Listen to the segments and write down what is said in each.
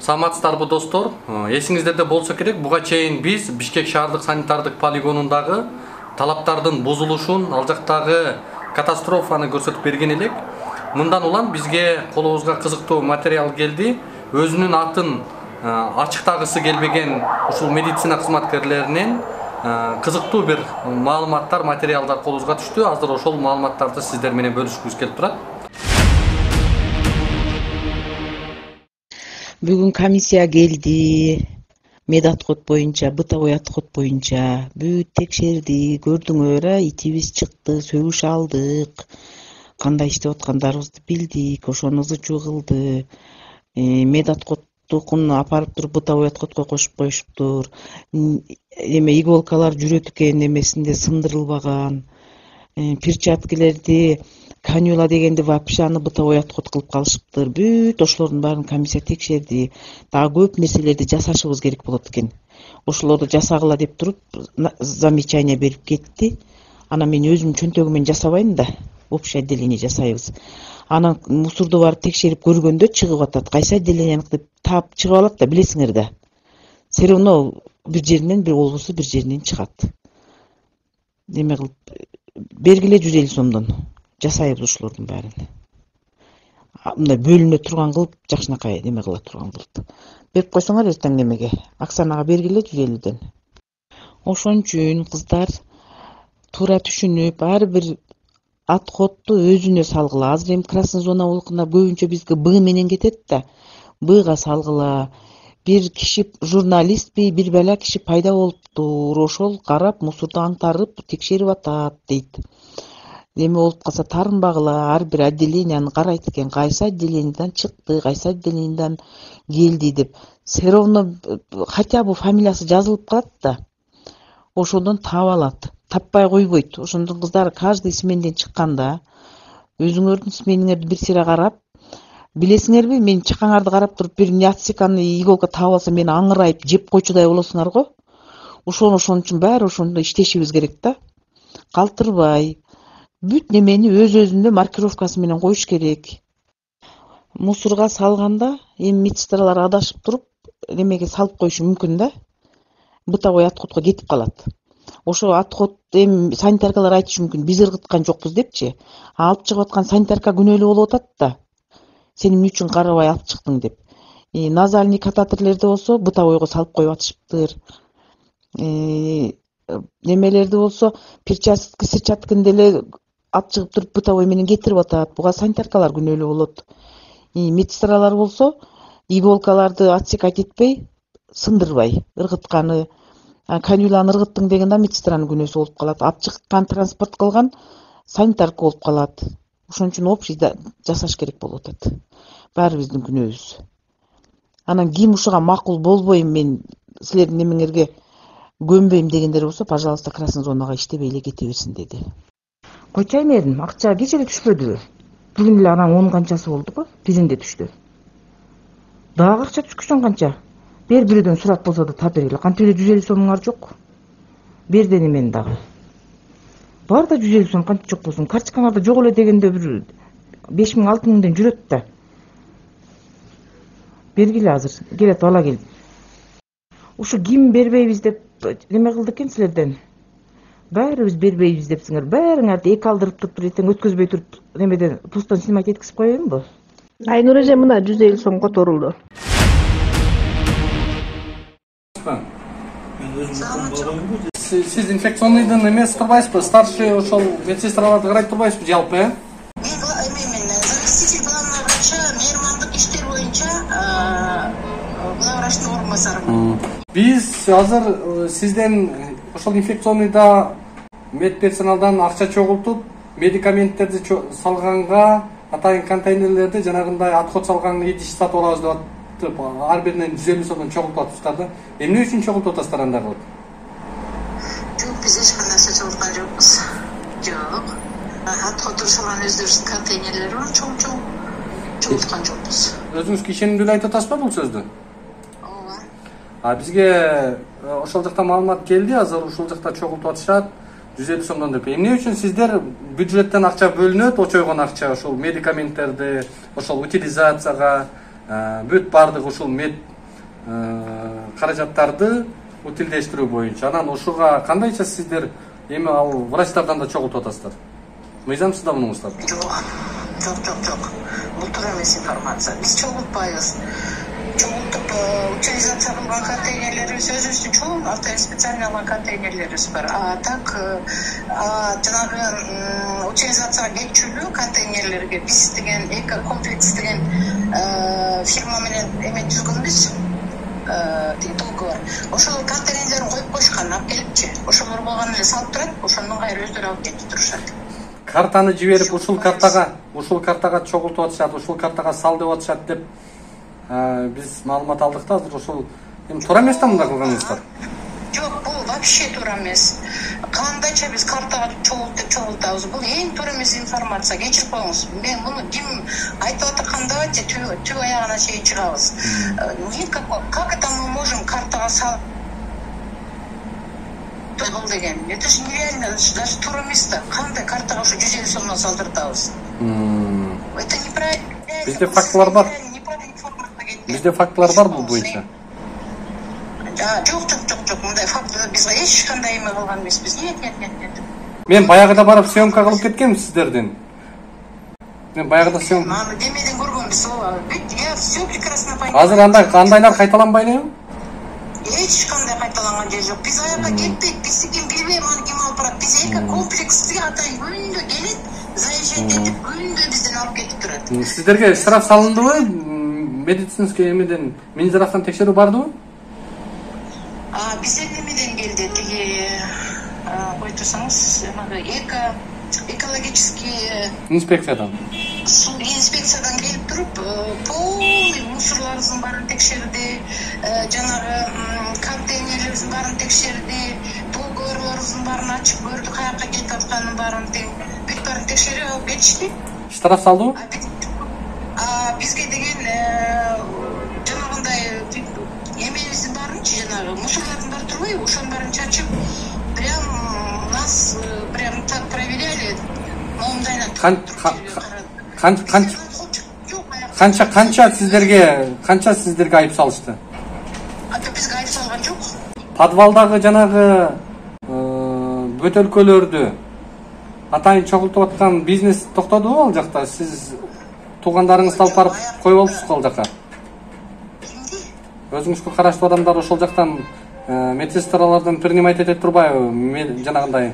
Саламатсыздарбы достор? Эсиңиздерде болсо керек, буга чейин биз Бишкек шаардык санитардык полигонундагы талаптардын бузулушун, ал жактагы катастрофаны көрсөтүп берген элек. Мындан улам бизге колубузга кызыктуу материал келди. Өзүнүн атын ачыктагысы келбеген ушул медицина кызматкерлеринин кызыктуу бир маалыматтар, материалдар колубузга түштү. Азыр ошол маалыматтарды сиздер менен бөлүшкүбүз келип турат. Бүгүн комиссия келди. Медотход боюнча, бытовой отход боюнча бүт текшерди. Көрдүңөр, итибиз чыкты, сөгүш алдык. Кандай иштеп аткандарыбызды билдик, ошонубузду чыгылды. Медотходдукун апарып туруп бытовой отходко кошуп коюшуптур. Иголкалар жүрөккө немесинде сындырылбаган. Перчаткалерди канюла дегенди вообще аны бытовой отход кылып калышыптыр. Бүт ошолордун баарын комиссия текшерди. Дагы көп нерселерди жасашыбыз керек болот экен. Ошолорду жасагыла деп туруп замечание берип кетти. Анан мен өзүм чөнтөгүмөн жасабайм да, общее отделение жасайбыз. Анан мусорду барып текшерип көргөндө чыгып атат. Кайсы отделенияныкы деп таап чыгып алат да, билесиңер да. Все равно бир жеринен, бир облусу бир жеринен чыгат. Эме кылып бергиле 150 сомдон. Жасайбыз ошолордун баарын. Мындай бөлүнө турган кылып, жакшынакай неме кыла турган кылып. Берип койсоңор эртең немеге, Оксанага бергиле 150ден. Ошон үчүн кыздар туура түшүнүп, ар бир отходду өзүнө салгыла. Азыр эми красный зона болкунда көбүнчө бизге Б менен кетет да. Бга салгыла. Бир киши журналистпи, бир бала киши пайда болуптур. Ошол карап, мусорду аңтарып, текшерип атат дейт. Эме болуп калса тарынбагыла, ар бир отделенияны карайт экен, кайсы отделенияден чыкты, кайсы отделенияден келди деп. Все равно хотя бы фамилиясы жазылып калат да. Ошондон таап алат. Таппай койбойт. Ошондон кыздар каждый сменден чыкканда өзүңөрдүн смениңерди бир сыйра карап, билесиңерби, мен чыккаңарды карап туруп бир неотсеканный иголка таап алса, мени аңырайып жеп койчудай болосуңар го. Ошон үчүн баары ошондо иштешибиз керек да. Калтырбай бүт немени өз-өзүндө маркировкасы менен коюш керек. Мусорга салганда эми медсестралар адашып туруп, немеге салып коюшу мүмкүн да. Бытовой отходко кетип калат. Ошо отход эми санитаркалар айтышы мүмкүн, биз ыргыткан жокпуз депчи. Алып чыгып аткан санитарка күнөөлүү болуп атат да. Сен эмне үчүн карабай алып чыктың деп. Назальный кататерлерди болсо бытовойго салып коюп атышыптыр. Немелерди болсо перчатканы деле алып чыгып туруп бытовой менен кетирип атат. Буга санитаркалар күнөөлүү болот. Медсестралар болсо иголкаларды отсекать этпей, сындырбай, ыргытканы, канюланы ыргыттың дегенде медсестранын күнөөсү болуп калат. Алып чыккан, транспорт кылган санитарка болуп калат. Ошон үчүн общий жасаш керек болуп атат. Баарыбыздын күнөөбүз. Анан ким ушуга макул болбойм, мен силердин немеңерге көнбөйм дегендер болсо, пожалуйста, красный зонага иштебей эле кете берсин деди. Койчайм эдим, акча кече эле түшпөдүбү? Бүгүн эле анан 10 канчасы болду го, биринде түштү. Дагы акча түшкүчөн канча? Бирөөдөн сурап болсо да тап бергиле. Кантип эле 150 сомуңар жок? Берден эмен дагы. Бар да 150 сом кантип жок болсун? Карточкаңарда жок эле дегенде бир 5000 6000ден жүрөт да. Бергиле азыр, келет ала кел. Ушу ким бербейбиз деп неме кылды экен силерден? Баарыбыз бербейбиз депсиңер. Баарыңарды эки алдырып туруп эртең өткөзбөй туруп немеден пустон снимать эткизип коеюнбу? Айнур эже мына 150 сом которулду. Сиз инфекционныйдын эмес турбайсызбы? Старший ошол медсестраларды карайт турбайсызбы жалпы, Мен заместитель главного врача меймандык иштер боюнча главный врачтын орун басарымын. Биз азыр сизден ошол инфекционныйда медперсоналдан акча чогултуп, медикаменттерди салганга, атайын контейнерлерди жанагындай отход салган идиш сатып алабыз деп атып, ар биринен 150 сомдон чогултуп атышптыр да. Эмне үчүн чогултуп атасыздар андай кылып? Жок, биз эч кандай нерсе чогулткан жокпуз. Жок. Отход салган өздөрүбүздүн контейнерлери бар, чоң-чоң. Чогулткан жокпуз. Өзүңүз ишенимдүү айтып атасызбы бул сөздү? Ооба. Бизге ошол жакта маалымат келди, азыр ушул жакта чогултуп атышат 150 сомдон деп. Эмне үчүн сиздер бюджеттен акча бөлүнөт, очойгон акча ошол медикаменттерди, ошол утилизацияга, бүт бардык ушул мед каражаттарды утилдештирүү боюнча. Анан ушуга кандайча сиздер эми ал врачтардан да чогултуп атасыздар? Мыйзамсыз да мунуңуздар? Жок. Бул туура эмес информация. Биз чогултпайбыз. Чогултуп утилизация кылган контейнерлерибиз өзүбүздүн чоң специально алган контейнерлерибиз бар. Так жанагы утилизацияга кетчүлүү контейнерлерге биз деген эко комплекс деген фирма менен эме түзгөнбүз. Договор. Ошол контейнерлерин коюп коюшкан, алып келипчи. Ошолор болгон эле салып турат, ошондон кайра өздөрү алып кетип турушат. Картаны жиберип ушул картага чогултуп атышат, ушул картага сал деп атышат деп биз маалымат алдык да, азыр ошол эми туура эмес да мындай кылганыңыздар. Жок, бул вообще туура эмес. Кандайча биз картага чогултабыз. Бул эң туура эмес информация. Кечирип коюңуз. Мен муну ким айтып аткан давайте түп аягына чейин чыгабыз. Как это мы можем картага салып деген? Это же нереально, даже туура эмес да. Кандай картага ушу 150 сомдон салдыртабыз? Это неправильно. Бизде фактылар бар. Бизде фактылар бар бул боюнча. Жок, мындай фактылар бизге эч кандай эме кылган эмеспиз. Нет. Мен баягыда барып съемка кылып кеткенмин сиздердин. Мен баягыда съемка. Аны демеден көргөнбүз. Я все прекрасно понимаю. Азыр андайлар кайталанбайбы? Эч кандай кайталанган жери жок. Биз аяка кетпейт. Биз ким билбейм, аны ким алып барат. Биз эко комплексти атайын күндө келет, заезжать этип күндө бизден алып кетип турат. Сиздерге штраф салындыбы? Медицинский эмеден Минздравдан текшерүү бардыбы? Бизден немеден келди, тиги кой турсаңыз, экологический инспекциядан келип туруп, полный мусорларыбыздын баарын текшерди, жанагы контейнерлерибиздин баарын текшерди, договорлорубуздун баарын ачып көрдү, каяка кетип атканын баарын бүт баарын текшерип алып кетишти. Штраф салдыбы? Бизге деген жанагындай эмебиздин баарынчы, жанагы мусорлордун баары турбайбы, ошонун баарын чачып, прям нас прям так проверяли. Канча сиздерге айып салышты? Бизге айып салган жок. Подвалдагы жанагы бөтөлкөлөрдү атайын чогултуп аткан бизнес токтодубу ал жакта? Сиз туугандарыңызды алып барып коюп алыпсызбы ал жака? Өзүңүзгө караштуу адамдар ошол жактан медсестралардан принимать эте турбайбы? Жанагындай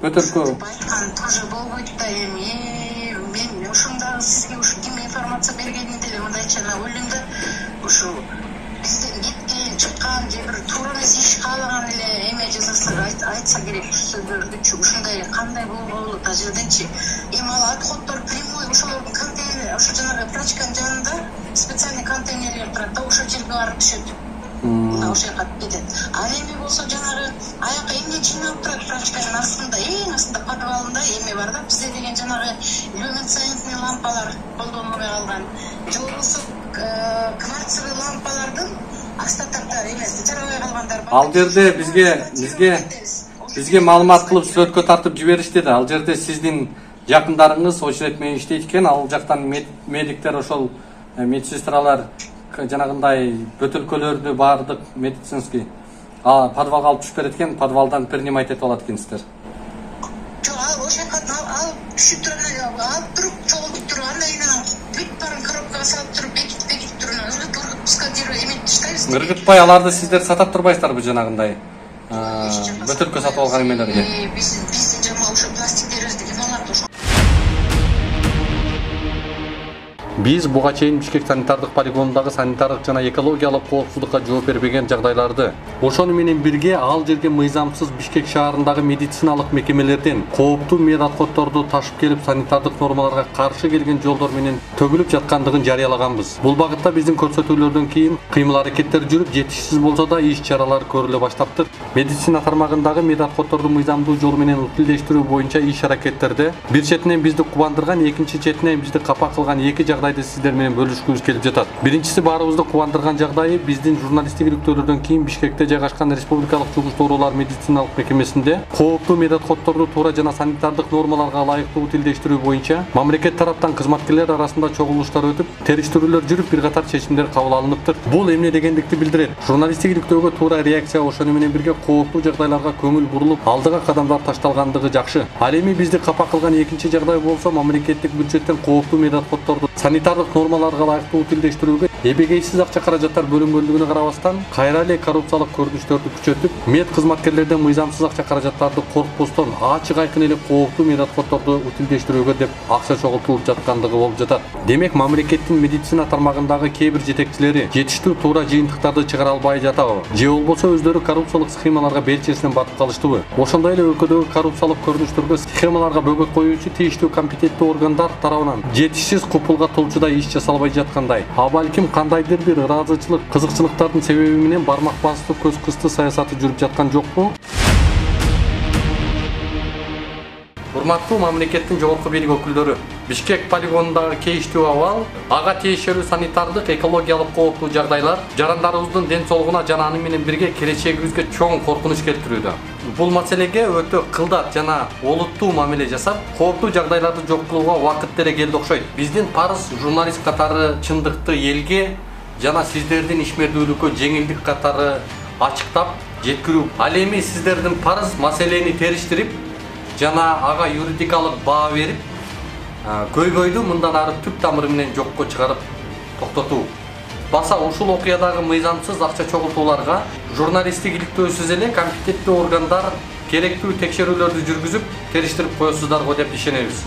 бөтөлкө айткан тоже болбойт да. Эми мен ушундагы сизге ушу ким информация бергенин деле мындайча ойлойм да, ушу бизден кеткен чыккан же бир туура эмес иш каалаган эле эме жасаса айтса керек сөздөрдүчү. Ушундай кандай болболу да жерденчи. Эми ал отходдор прямой ошолордун контейнер, ошо жанагы прачканын жанында специальный контейнерлер турат да, ошол жерге барып түшөт. Ошол жака кетет. Ал эми болсо жанагы аяка эмне жыйналып турат прачканын астында, эң астында подвалында эме бар да, бизде деген жанагы люминесцентный лампалар колдонулбай калган. Же болбосо кварцевый лампалардын остатоктор эмес, жарабай калгандар бар. Ал жерде бизге маалымат кылып сүрөткө тартып жиберишти да. Ал жерде сиздин жакындарыңыз очерет менен иштейт экен. Ал жактан медиктер, ошол медсестралар жанагындай бөтөлкөлөрдү баардык медицинский подвалга алып түшүп берет экен, подвалдан принимать этип алат экенсиздер. Жок, ал ошол жака алып түшүп туруп, алып туруп, чогултуп туруп, андан кийин бүт баарын коробкага салып туруп, бекитип туруп, складировать эметип таштайбыз. Ыргытпай аларды сиздер сатап турбайсыздарбы жанагындай бөтөлкө сатып алган эмелерге? Биздин жама ошо пластиктерибизди ким алат ошо. Биз буга чейин Бишкек санитардык полигонундагы санитардык жана экологиялык коопсуздукка жооп бербеген жагдайларды, ошону менен бирге ал жерге мыйзамсыз Бишкек шаарындагы медициналык мекемелерден кооптуу мед отходдорду ташып келип санитардык нормаларга каршы келген жолдор менен төгүлүп жаткандыгын жарыялаганбыз. Бул багытта биздин көрсөтүүлөрдөн кийин кыймыл-аракеттер жүрүп, жетишсиз болсо да иш-чаралар көрүлө баштаптыр. Медицина тармагындагы мед отходдорду мыйзамдуу жол менен утилдештирүү боюнча иш-аракеттерде бир четинен бизди кубандырган, экинчи четинен бизди капа кылган эки жагдайды сиздер менен бөлүшкүбүз келип жатат. Биринчиси баарыбызды кубандырган жагдайы биздин журналисттик иликтөөлөрдөн кийин Бишкекте жайгашкан Республикалык жугуш оорулар медициналык мекемесинде кооптуу медотходдорду туура жана санитардык нормаларга ылайыктуу утилдештирүү боюнча мамлекет тараптан кызматкерлер арасында чогулуштар өтүп, териштирүүлөр жүрүп, бир катар чечимдер кабыл алыныптыр. Бул эмне дегендикти билдирет? Журналисттик иликтөөгө туура реакция ошону менен бирге кооптуу жагдайларга көңүл бурулуп, алдыга кадамдар ташталгандыгы жакшы. Ал эми бизди капа кылган экинчи жагдай болсо мамлекеттик бюджеттен кооптуу медотходдорду санитардык нормаларга ылайыктуу утилдештирүүгө эбегейсиз акча каражаттар бөлүнгөндүгүнө карабастан кайра эле коррупциялык көрүнүштөрдү күчөтүп, мед кызматкерлерден мыйзамсыз акча каражаттарды коркпостон ачык айкын эле кооптуу медотходдорду утилдештирүүгө деп акча чогултулуп жаткандыгы болуп жатат. Демек мамлекеттин медицина тармагындагы кээ бир жетекчилери жетиштүү туура жыйынтыктарды чыгара албай жатабы? Же болбосо өздөрү коррупциялык схемаларга белчесинен батып калыштыбы? Ошондой эле өлкөдөгү коррупциялык көрүнүштөргө схемаларга бөгөт коюучу тийиштүү компетенттүү органдар тарабынан жетишсиз купулга толчудай иш жасалбай жаткандай, а балким кандайдыр бир ыраазычылык, кызыкчылыктардын себеби менен бармак басты көз кысты саясаты жүрүп жаткан жокпу? Урматтуу мамлекеттин жогорку бийлик өкүлдөрү, Бишкек полигонундагы кейиштүү абал, ага тиешелүү санитардык, экологиялык кооптуу жагдайлар жарандарыбыздын ден соолугуна жана аны менен бирге келечегибизге чоң коркунуч келтирүүдө. Бул маселеге өтө кылдат жана олуттуу мамиле жасап, кооптуу жагдайларды жок кылууга убакыт деле келди окшойт. Биздин парыз журналист катары чындыкты элге жана сиздердин ишмердүүлүккө жеңилдик катары ачыктап жеткирүү. Ал эми сиздердин парыз маселени териштирип жана ага юридикалык баа берип, көйгөйдү мындан ары түп тамыры менен жокко чыгарып токтотуу. Баса ушул окуядагы мыйзамсыз акча чогултууларга журналисттик иликтөөсүз эле компетенттүү органдар керектүү текшерүүлөрдү жүргүзүп, териштирип коесуздарго деп ишенебиз.